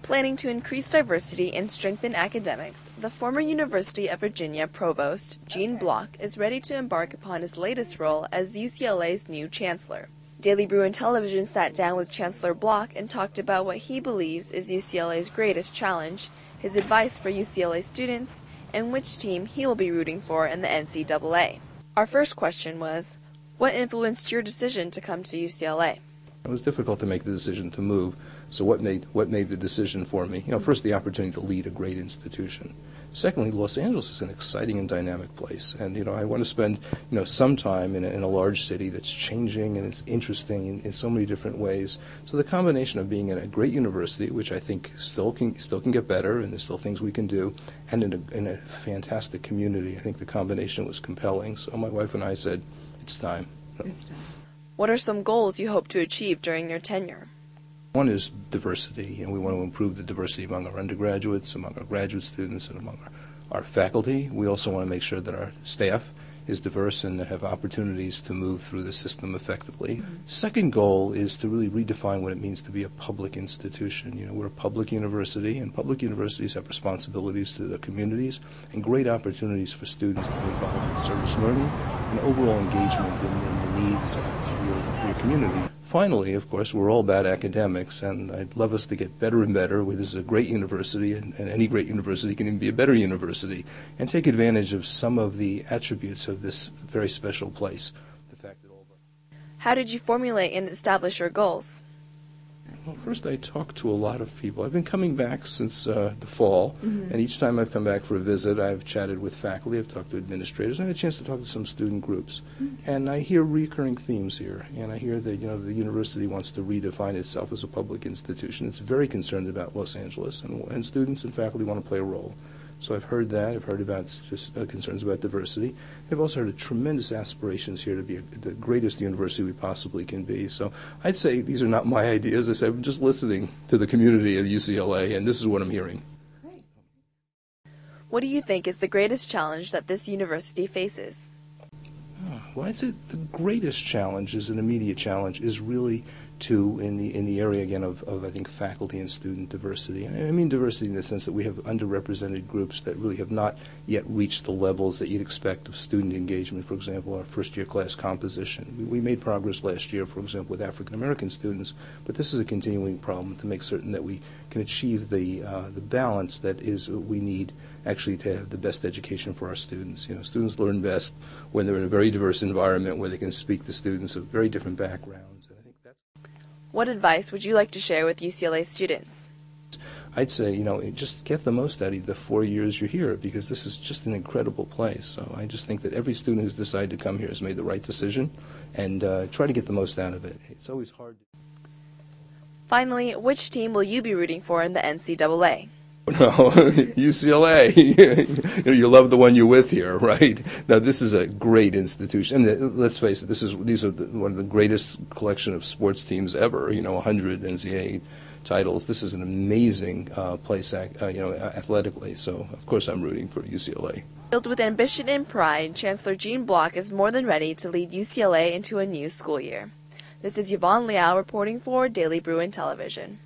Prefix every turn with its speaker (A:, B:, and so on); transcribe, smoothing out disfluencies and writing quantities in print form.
A: Planning to increase diversity and strengthen academics, the former University of Virginia Provost, Gene Block, is ready to embark upon his latest role as UCLA's new Chancellor. Daily Bruin Television sat down with Chancellor Block and talked about what he believes is UCLA's greatest challenge, his advice for UCLA students, and which team he will be rooting for in the NCAA. Our first question was, what influenced your decision to come to UCLA?
B: It was difficult to make the decision to move. So what made the decision for me? First, the opportunity to lead a great institution. Secondly, Los Angeles is an exciting and dynamic place, and I want to spend some time in a large city that's changing and it's interesting in so many different ways. So the combination of being in a great university, which I think still can get better, and there's still things we can do, and in a fantastic community, I think the combination was compelling. So my wife and I said, it's time.
A: It's time. What are some goals you hope to achieve during your tenure?
B: One is diversity, and we want to improve the diversity among our undergraduates, among our graduate students, and among our faculty. We also want to make sure that our staff is diverse and have opportunities to move through the system effectively. Second goal is to really redefine what it means to be a public institution. We're a public university, and public universities have responsibilities to their communities and great opportunities for students to be involved in service learning and overall engagement in the needs of your community. Finally, of course, we're all about academics, and I'd love us to get better and better. This is a great university, and any great university can even be a better university, and take advantage of some of the attributes of this very special place. The fact that
A: How did you formulate and establish your goals?
B: Well, first I talked to a lot of people. I've been coming back since the fall, and each time I've come back for a visit, I've chatted with faculty, I've talked to administrators, and I had a chance to talk to some student groups. And I hear recurring themes here, and I hear that the university wants to redefine itself as a public institution. It's very concerned about Los Angeles, and students and faculty want to play a role. So I've heard that. I've heard about concerns about diversity. I've also heard of tremendous aspirations here to be the greatest university we possibly can be. So I'd say these are not my ideas. I say I'm just listening to the community at UCLA, and this is what I'm hearing.
A: Great. What do you think is the greatest challenge that this university faces?
B: Well, I'd say the greatest challenge, is an immediate challenge, is really in the area again of I think faculty and student diversity. And I mean diversity in the sense that we have underrepresented groups that really have not yet reached the levels that you'd expect of student engagement. For example, our first-year class composition. We made progress last year, for example, with African American students, but this is a continuing problem to make certain that we can achieve the balance that we need actually to have the best education for our students. Students learn best when they're in a very diverse environment where they can speak to students of very different backgrounds. And I think that's.
A: What advice would you like to share with UCLA students?
B: I'd say, just get the most out of the 4 years you're here, because this is just an incredible place. So I just think that every student who's decided to come here has made the right decision, and try to get the most out of it. It's always hard.
A: Finally, which team will you be rooting for in the NCAA?
B: No, UCLA. You love the one you're with here, right? Now, this is a great institution. And let's face it, these are one of the greatest collection of sports teams ever. 100 NCAA titles. This is an amazing place, athletically. So, of course, I'm rooting for UCLA.
A: Filled with ambition and pride, Chancellor Gene Block is more than ready to lead UCLA into a new school year. This is Yvonne Liao reporting for Daily Bruin Television.